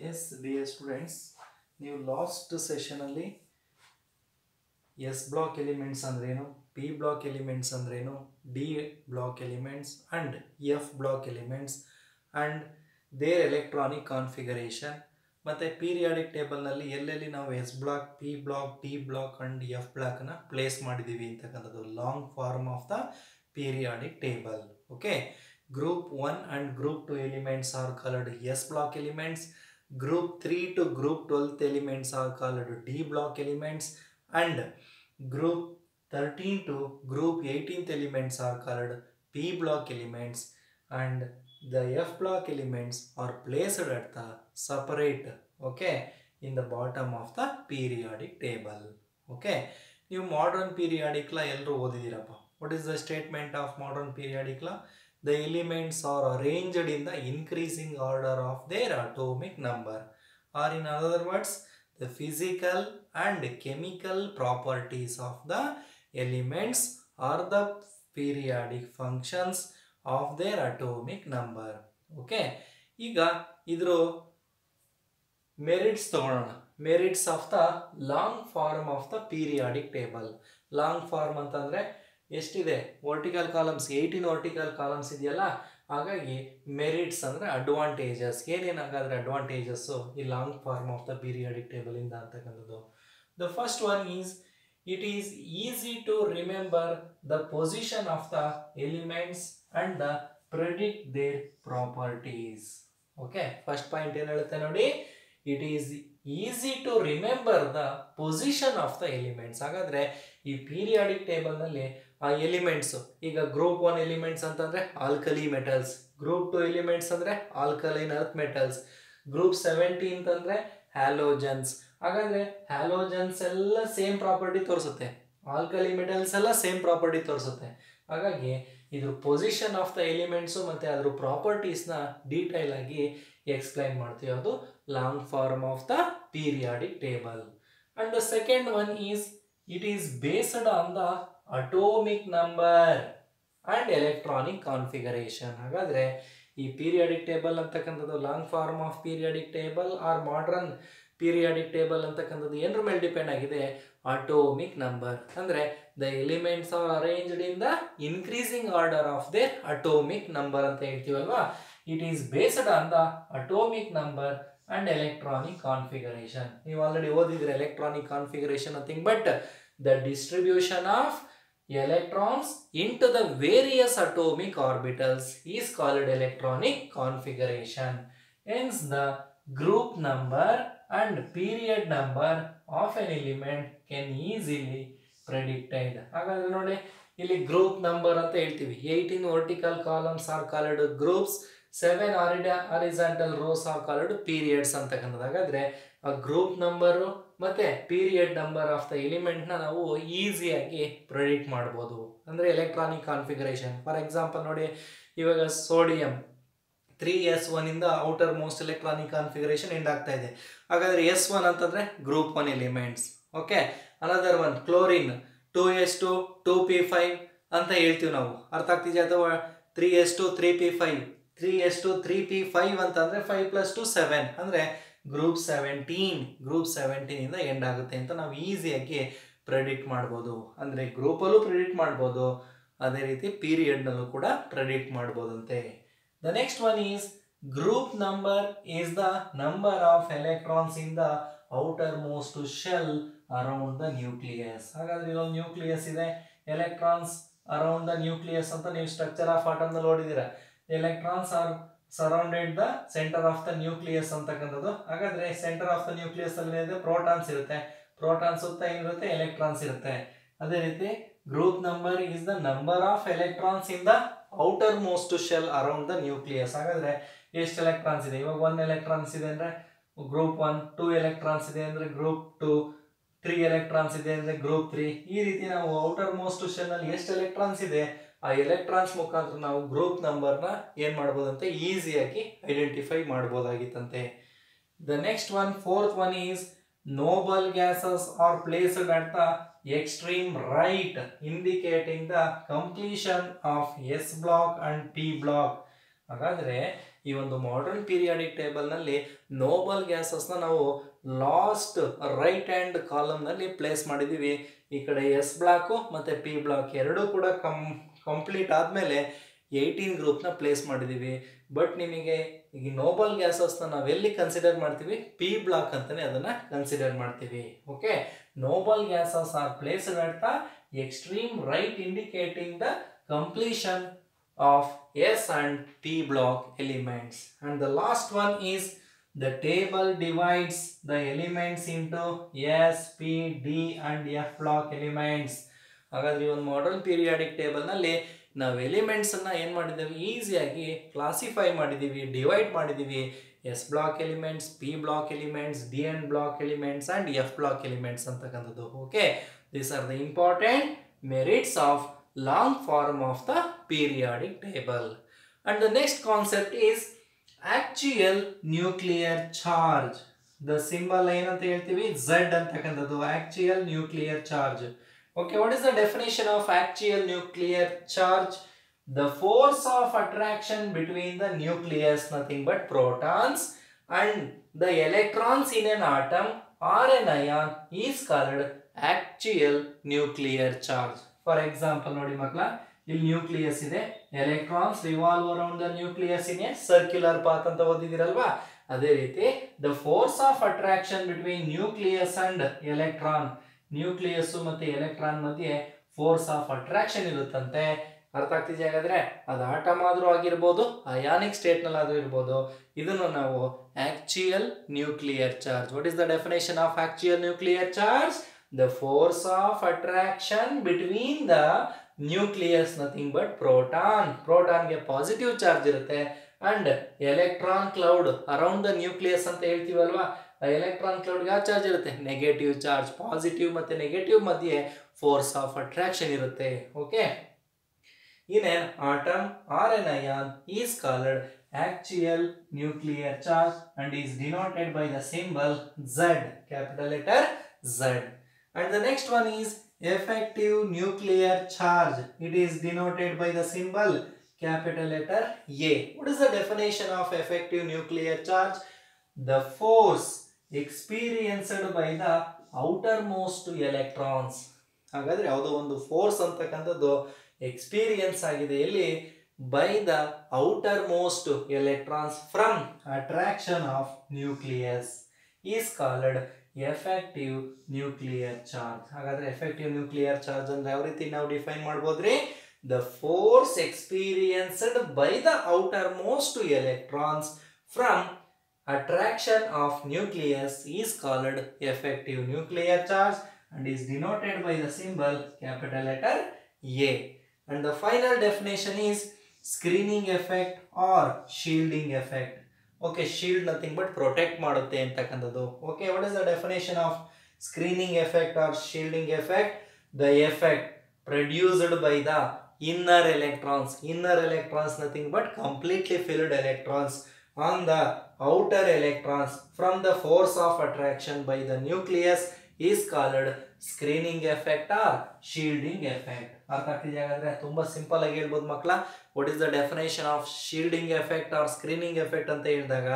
Yes, dear students, ನೀವು last session ಅಲ್ಲಿ S block elements ಅಂದ್ರೇನು, ಪಿ ಬ್ಲಾಕ್ ಎಲಿಮೆಂಟ್ಸ್ ಅಂದ್ರೇನು, D block elements and F block elements and their electronic configuration ಮತ್ತು periodic ಟೇಬಲ್ನಲ್ಲಿ ಎಲ್ಲೆಲ್ಲಿ ನಾವು S block, P block, D block and F ಬ್ಲಾಕ್ನ place ಮಾಡಿದ್ದೀವಿ ಅಂತಕ್ಕಂಥದ್ದು long form of the periodic table. Okay, group 1 and group 2 elements are called S block elements. Group 3 to group 12th elements are called D block elements, and group 13 to group 18th elements are called P block elements, and the F block elements are placed at the separate, okay, in the bottom of the periodic table. Okay, ನೀವು modern periodic law ಎಲ್ಲರೂ ಓದಿದಿರಪ್ಪ. What is the statement of modern periodic law? The elements are arranged in the increasing order of their atomic number, or in other words, the physical and chemical properties of the elements are the periodic functions of their atomic number. Okay, ಈಗ ಇದರ merits ತಗೊಳ್ಳೋಣ. Merits of the long form of the periodic table. Long form ಅಂತಂದ್ರೆ ಎಷ್ಟಿದೆ? Vertical columns 18 vertical columns ಇದೆಯಲ್ಲ, ಹಾಗಾಗಿ merits ಅಂದರೆ advantages. ಏನೇನಾಗಾದ್ರೆ advantages ಈ long form of the periodic table ಇಂದ ಅಂತಕ್ಕಂಥದ್ದು. The first one is it is easy to remember the position of the elements and the predict their properties. Okay, first point ಏನು ಹೇಳುತ್ತೆ ನೋಡಿ, it is easy to remember the position of the elements. ಹಾಗಾದ್ರೆ ಈ periodic ಟೇಬಲ್ನಲ್ಲಿ ಆ elements, ಈಗ group 1 elements ಅಂತಂದರೆ alkali metals, group 2 elements ಅಂದರೆ ಆಲ್ಕಲೈನ್ ಅರ್ತ್ ಮೆಟಲ್ಸ್, ಗ್ರೂಪ್ 17 ಅಂದರೆ ಹ್ಯಾಲೋಜನ್ಸ್. ಹಾಗಾದರೆ ಹ್ಯಾಲೋಜನ್ಸ್ ಎಲ್ಲ ಸೇಮ್ ಪ್ರಾಪರ್ಟಿ ತೋರಿಸುತ್ತೆ, ಆಲ್ಕಲಿ ಮೆಟಲ್ಸ್ ಎಲ್ಲ ಸೇಮ್ ಪ್ರಾಪರ್ಟಿ ತೋರಿಸುತ್ತೆ. ಹಾಗಾಗಿ ಇದ್ರ ಪೊಸಿಷನ್ ಆಫ್ ದ ಎಲಿಮೆಂಟ್ಸು ಮತ್ತು ಅದ್ರ ಪ್ರಾಪರ್ಟೀಸ್ನ ಡೀಟೈಲ್ ಆಗಿ ಎಕ್ಸ್ಪ್ಲೈನ್ ಮಾಡ್ತೀವಿ. ಅದು long form of the periodic table. And the second one is it is based on the atomic number and electronic configuration. ಹಾಗಾದರೆ ಈ ಪೀರಿಯಾಡಿಕ್ ಟೇಬಲ್ ಅಂತಕ್ಕಂಥದ್ದು long form of periodic table or modern periodic table ಅಂತಕ್ಕಂಥದ್ದು ಏನರ ಮೇಲೆ depend ಆಗಿದೆ? Atomic number. ಅಂದರೆ the elements are arranged in the increasing order of their atomic number ಅಂತ ಹೇಳ್ತೀವಲ್ವಾ. It is based on the atomic number and electronic configuration. ನೀವು already ಓದಿದ್ರೆ electronic configuration nothing but the distribution of electrons into the various atomic orbitals is called electronic configuration. Hence the group number and period number of an element can easily predicted. ಹಾಗಾದ್ರೆ ನೋಡಿ, ಇಲ್ಲಿ group number ಅಂತ ಹೇಳ್ತೀವಿ. 18 vertical columns are called groups, 7 horizontal rows are called periods ಅಂತಕ್ಕಂಥದ್ದು. ಹಾಗಾದ್ರೆ ಆ group number ಮತ್ತೆ period number of the ಎಲಿಮೆಂಟ್ನ ನಾವು ಈಸಿಯಾಗಿ ಪ್ರೆಡಿಕ್ಟ್ ಮಾಡ್ಬೋದು. ಅಂದರೆ ಎಲೆಕ್ಟ್ರಾನಿಕ್ ಕಾನ್ಫಿಗರೇಷನ್. ಫಾರ್ ಎಕ್ಸಾಂಪಲ್ ನೋಡಿ, ಇವಾಗ ಸೋಡಿಯಂ 3s1 ಇಂದ outer most electronic configuration end ಆಗ್ತಾ ಇದೆ. ಹಾಗಾದರೆ S1 ಅಂತಂದರೆ group 1 elements. Okay, another one chlorine 2s2 2p5 ಅಂತ ಹೇಳ್ತೀವಿ ನಾವು. ಅರ್ಥ ಆಗ್ತಿದೆಯಾ? ಅಥವಾ 3s2 3p5 3s2 3p5 ಅಂತಂದರೆ 5 + 2 7 ಅಂದರೆ ಗ್ರೂಪ್ 17 ಇಂದ ಎಂಡ್ ಆಗುತ್ತೆ ಅಂತ ನಾವು ಈಸಿಯಾಗಿ ಪ್ರೆಡಿಕ್ಟ್ ಮಾಡ್ಬೋದು. ಅಂದರೆ ಗ್ರೂಪಲ್ಲೂ ಪ್ರೆಡಿಕ್ಟ್ ಮಾಡ್ಬೋದು, ಅದೇ ರೀತಿ ಪೀರಿಯಡ್ನಲ್ಲೂ ಕೂಡ ಪ್ರೆಡಿಕ್ಟ್ ಮಾಡ್ಬೋದಂತೆ. The next one is group number is the number of electrons in the outer most shell around the nucleus. ಹಾಗಾದ್ರೆ ಇಲ್ಲೊಂದು ನ್ಯೂಕ್ಲಿಯಸ್ ಇದೆ, ಎಲೆಕ್ಟ್ರಾನ್ಸ್ ಅರೌಂಡ್ ದ ನ್ಯೂಕ್ಲಿಯಸ್ ಅಂತ ನೀವು ಸ್ಟ್ರಕ್ಚರ್ ಆಫ್ ಆಟಮ್ನಲ್ಲಿ ನೋಡಿದ್ದೀರಾ. Electrons R surrounded the centre of the nucleus ಅಂತಕ್ಕಂಥದ್ದು. ಹಾಗಾದ್ರೆ centre of the nucleus ಅಲ್ಲಿ ಇದೆ ಪ್ರೋಟಾನ್ಸ್ ಇರುತ್ತೆ, ಪ್ರೋಟಾನ್ ಸುತ್ತ ಏನಿರುತ್ತೆ? ಎಲೆಕ್ಟ್ರಾನ್ಸ್ ಇರುತ್ತೆ. ಅದೇ ರೀತಿ group number is the number of electrons in the outer most shell around the nucleus. ಹಾಗಾದ್ರೆ ಎಷ್ಟು ಎಲೆಕ್ಟ್ರಾನ್ಸ್ ಇದೆ? ಇವಾಗ 1 ಎಲೆಕ್ಟ್ರಾನ್ಸ್ ಇದೆ ಅಂದ್ರೆ ಗ್ರೂಪ್ 1, 2 ಎಲೆಕ್ಟ್ರಾನ್ಸ್ ಇದೆ ಅಂದ್ರೆ ಗ್ರೂಪ್ 2, 3 ಎಲೆಕ್ಟ್ರಾನ್ಸ್ ಇದೆ ಅಂದ್ರೆ ಗ್ರೂಪ್ 3. ಈ ರೀತಿ ನಾವು ಔಟರ್ ಮೋಸ್ಟ್ ಶೆಲ್ ನಲ್ಲಿ ಎಷ್ಟು ಎಲೆಕ್ಟ್ರಾನ್ಸ್ ಇದೆ ಆ ಎಲೆಕ್ಟ್ರಾನ್ಸ್ ಮುಖಾಂತರ ನಾವು ಗ್ರೂಪ್ ನಂಬರ್ನ ಏನು ಮಾಡ್ಬೋದಂತೆ? ಈಸಿಯಾಗಿ ಐಡೆಂಟಿಫೈ ಮಾಡ್ಬೋದಾಗಿತ್ತಂತೆ. The next one, fourth one is noble gases are placed at the extreme right, indicating the completion of S block and P block. ಹಾಗಾದ್ರೆ ಈ ಒಂದು ಮಾಡರ್ನ್ ಪೀರಿಯಾಡಿಕ್ ಟೇಬಲ್ ನಲ್ಲಿ ನೋಬಲ್ ಗ್ಯಾಸಸ್ ನಾವು ಲಾಸ್ಟ್ ರೈಟ್ ಹ್ಯಾಂಡ್ ಕಾಲಮ್ ನಲ್ಲಿ place ಮಾಡಿದೀವಿ. ಈ ಕಡೆ S block ಮತ್ತೆ ಪಿ ಬ್ಲಾಕ್ ಎರಡೂ ಕೂಡ ಕಂಪ್ಲೀಟ್ ಆದ್ಮೇಲೆ 18 ಗ್ರೂಪ್ ನ ಪ್ಲೇಸ್ ಮಾಡಿದೀವಿ. ಬಟ್ ನಿಮಗೆ ಈ ನೋಬಲ್ ಗ್ಯಾಸಸ್ ನಾವೆಲ್ಲಿ ಕನ್ಸಿಡರ್ ಮಾಡ್ತೀವಿ, ಪಿ ಬ್ಲಾಕ್ ಅಂತಾನೆ ಅದನ್ನ ಕನ್ಸಿಡರ್ ಮಾಡ್ತೀವಿ. Okay, Nobel gases are placed at the extreme right indicating the completion of S and P block elements. And the last one is the table divides the elements into S, P, D and F block elements. ಹಾಗಾದ್ರೆ ಒಂದು modern periodic table ನಲ್ಲಿ ನಾವು elements ಅನ್ನ ಏನ್ ಮಾಡಿದ್ದೀವಿ, ಈಸಿಯಾಗಿ classify ಮಾಡಿದೀವಿ, divide ಮಾಡಿದೀವಿ. S block elements, P block elements, D and block elements and F block elements ಅಂತಕ್ಕಂಥದ್ದು. Okay, these are the important merits of long form of the periodic table. And the next concept is axial nuclear charge. The symbol ಏನಂತ ಹೇಳ್ತೀವಿ, Z ಅಂತಕ್ಕಂಥದ್ದು, axial nuclear charge. Okay, what is the definition of axial nuclear charge? The force of attraction between the nucleus, nothing but protons, and the electrons in an atom or an ion is called axial nuclear charge. For example ನೋಡಿ ಮಕ್ಕಳ, ಇಲ್ಲಿ nucleus ಇದೆ, electrons revolve around the nucleus in a circular path ಅಂತ ಓದಿದಿರಲ್ವಾ. ಅದೇ ರೀತಿ the force of attraction between nucleus and electron, nucleus ಮತ್ತೆ electron ಮಧ್ಯೆ force of attraction ಇರುತ್ತಂತೆ. ಅರ್ಥ ಆಗ್ತಿದೆ ಹಾಗಾದ್ರೆ? ಅದು ಆಟಮ್ ಆದ್ರೂ ಆಗಿರ್ಬೋದು, ಅಯಾನಿಕ್ ಸ್ಟೇಟ್ ನಲ್ಲಿ ಆದ್ರೂ ಇರ್ಬೋದು. ಇದನ್ನು ನಾವು axial nuclear charge. What is the definition of axial nuclear charge? The force of attraction between the nucleus, nothing but proton. Proton ಗೆ ಪಾಸಿಟಿವ್ ಚಾರ್ಜ್ ಇರುತ್ತೆ and electron cloud around the nucleus ಅಂತ ಹೇಳ್ತೀವಲ್ವಾ, ಆ electron cloud ಯಾವ charge ಇರುತ್ತೆ, negative charge. Positive ಮತ್ತೆ negative ಮಧ್ಯೆ force of attraction ಇರುತ್ತೆ. Okay, in an atom or an ion is called axial nuclear charge and is denoted by the symbol Z, capital letter Z. And the next one is effective nuclear charge. It is denoted by the symbol capital letter A. What is the definition of effective nuclear charge? The force experienced by the outermost electrons. ಹಾಗಾದ್ರೆ ಯಾವುದೋ ಒಂದು force ಅಂತಕ್ಕಂಥದ್ದು experience ಆಗಿದೆ ಇಲ್ಲಿ by the outermost electrons from attraction of nucleus is called effective nuclear charge. ಹಾಗಾದ್ರೆ effective nuclear charge ಅಂದ್ರೆ ಯಾವ ರೀತಿ ನಾವು ಡಿಫೈನ್ ಮಾಡಬಹುದ್ರಿ? The force experienced by the outermost electrons from attraction of nucleus is called effective nuclear charge and is denoted by the symbol capital letter A. And the final definition is screening effect or shielding effect. Okay, shield nothing but protect ಮಾಡುತ್ತೆ ಅಂತಕ್ಕಂಥದ್ದು. Okay, what is the definition of screening effect or shielding effect? The effect produced by the inner electrons. Inner electrons nothing but completely filled electrons on the outer electrons from the force of attraction by the nucleus is called screening effect or shielding effect. ಅರ್ಥ ಆಗ್ತಿದೆ ಹಾಗಾದ್ರೆ? ತುಂಬಾ simple ಆಗಿ ಹೇಳ್ಬೋದು ಮಕ್ಕಳ. What is the definition of shielding effect or screening effect ಅಂತ ಹೇಳಿದಾಗ,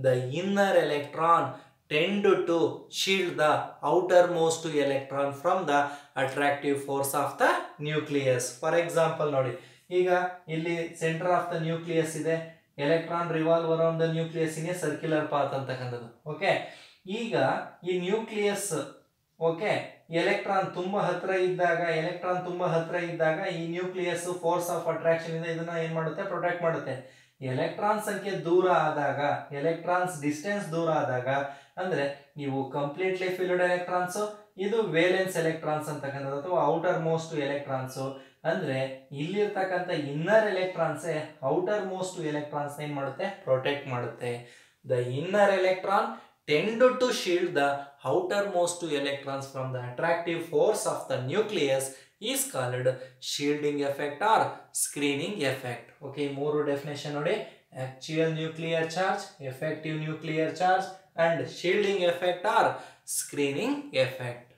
the inner electron tend to shield the outermost electron from the attractive force of the nucleus. For example ನೋಡಿ, ಈಗ ಇಲ್ಲಿ ಸೆಂಟರ್ ಆಫ್ ದ ನ್ಯೂಕ್ಲಿಯಸ್ ಇದೆ, electron revolve around the nucleus in a circular path ಅಂತಕ್ಕಂಥದ್ದು. Okay, ಈಗ ಈ nucleus okay electron ತುಂಬಾ ಹತ್ರ ಇದ್ದಾಗ ಈ ನ್ಯೂಕ್ಲಿಯಸ್ ಫೋರ್ಸ್ ಆಫ್ ಅಟ್ರಾಕ್ಷನ್ ಇಂದ ಇದನ್ನ ಏನ್ ಮಾಡುತ್ತೆ, ಪ್ರೊಟೆಕ್ಟ್ ಮಾಡುತ್ತೆ. ಎಲೆಕ್ಟ್ರಾನ್ ಸಂಖ್ಯೆ ದೂರ ಆದಾಗ, ಎಲೆಕ್ಟ್ರಾನ್ಸ್ ಡಿಸ್ಟೆನ್ಸ್ ದೂರ ಆದಾಗ, ಅಂದ್ರೆ ನೀವು ಕಂಪ್ಲೀಟ್ಲಿ ಫಿಲ್ಡ್ ಎಲೆಕ್ಟ್ರಾನ್ಸ್, ಇದು ವೇಲೆನ್ಸ್ ಎಲೆಕ್ಟ್ರಾನ್ಸ್ ಅಂತಕ್ಕಂಥದ್ದು ಅಥವಾ ಔಟರ್ ಮೋಸ್ಟ್ ಎಲೆಕ್ಟ್ರಾನ್ಸ್. ಅಂದ್ರೆ ಇಲ್ಲಿರ್ತಕ್ಕಂಥ inner electrons outer most electrons ಏನ್ ಮಾಡುತ್ತೆ, ಪ್ರೊಟೆಕ್ಟ್ ಮಾಡುತ್ತೆ. The inner electron tend to shield the outermost electrons from the attractive force of the nucleus is called shielding effect or screening effect. Okay, ಮೂರು definition ನೋಡಿ, axial nuclear charge, effective nuclear charge and shielding effect or screening effect.